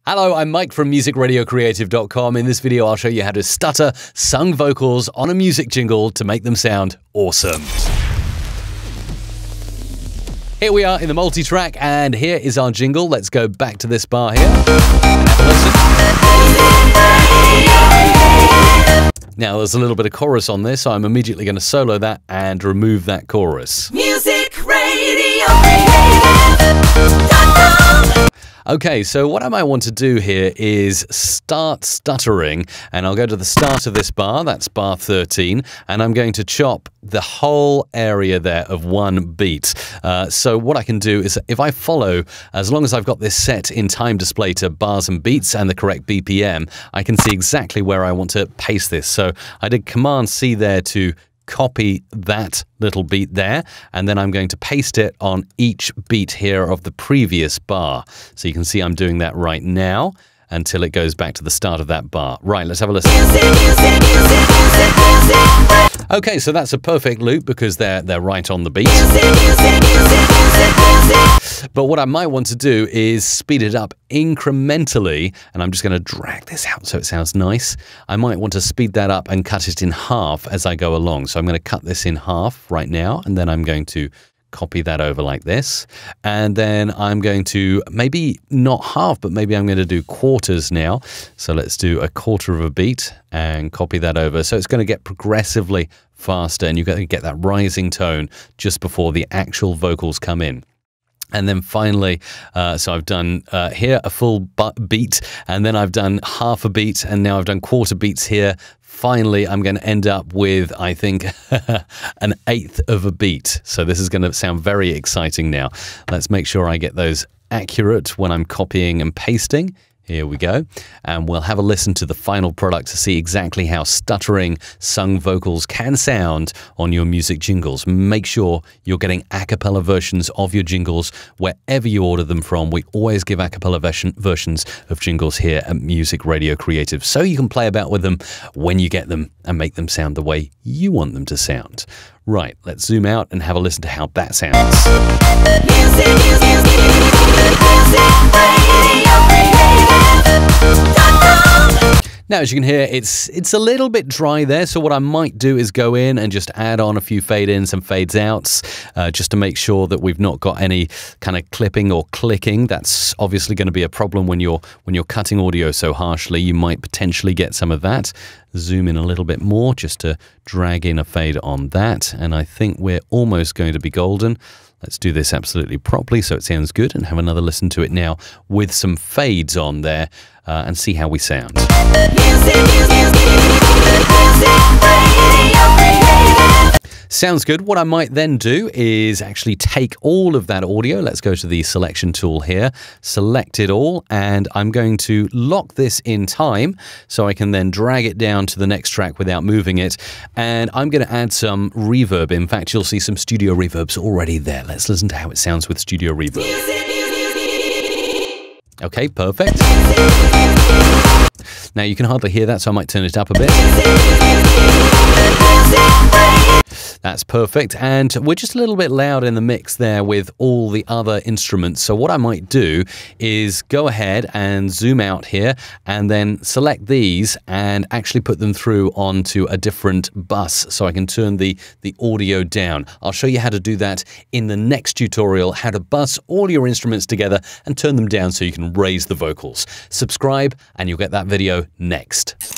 Hello, I'm Mike from musicradiocreative.com. In this video, I'll show you how to stutter sung vocals on a music jingle to make them sound awesome. Here we are in the multi-track, and here is our jingle. Let's go back to this bar here. Now, there's a little bit of chorus on this, so I'm immediately going to solo that and remove that chorus. musicradiocreative.com. Okay, so what I might want to do here is start stuttering, and I'll go to the start of this bar, that's bar 13, and I'm going to chop the whole area there of one beat. So what I can do is, if I follow, as long as I've got this set in time display to bars and beats and the correct BPM, I can see exactly where I want to paste this. So I did Command C there to copy that little beat there, and then I'm going to paste it on each beat here of the previous bar. So you can see I'm doing that right now until it goes back to the start of that bar. Right, let's have a listen. Okay, so that's a perfect loop because they're right on the beat. But what I might want to do is speed it up incrementally, and I'm just going to drag this out so it sounds nice. I might want to speed that up and cut it in half as I go along. So I'm going to cut this in half right now, and then I'm going to copy that over like this. And then I'm going to, maybe not half, but maybe I'm going to do quarters now. So let's do a quarter of a beat and copy that over. So it's going to get progressively faster, and you're going to get that rising tone just before the actual vocals come in. And then finally, so I've done here a full beat, and then I've done half a beat, and now I've done quarter beats here. Finally, I'm going to end up with, I think, an eighth of a beat. So this is going to sound very exciting now. Let's make sure I get those accurate when I'm copying and pasting. Here we go, and we'll have a listen to the final product to see exactly how stuttering sung vocals can sound on your music jingles. Make sure you're getting a cappella versions of your jingles wherever you order them from. We always give a cappella versions of jingles here at Music Radio Creative, so you can play about with them when you get them and make them sound the way you want them to sound. Right, let's zoom out and have a listen to how that sounds. Now, as you can hear, it's a little bit dry there, so what I might do is go in and just add on a few fade-ins and fades-outs, just to make sure that we've not got any kind of clipping or clicking. That's obviously going to be a problem when you're cutting audio so harshly. You might potentially get some of that. Zoom in a little bit more just to drag in a fade on that, and I think we're almost going to be golden. Let's do this absolutely properly so it sounds good, and have another listen to it now with some fades on there and see how we sound. Sounds good. What I might then do is actually take all of that audio. Let's go to the selection tool here, select it all, and I'm going to lock this in time so I can then drag it down to the next track without moving it. And I'm going to add some reverb. In fact, you'll see some studio reverbs already there. Let's listen to how it sounds with studio reverb. Okay, perfect. Now you can hardly hear that, so I might turn it up a bit. That's perfect, and we're just a little bit loud in the mix there with all the other instruments. So what I might do is go ahead and zoom out here and then select these and actually put them through onto a different bus so I can turn the audio down. I'll show you how to do that in the next tutorial, how to bus all your instruments together and turn them down so you can raise the vocals. Subscribe and you'll get that video next.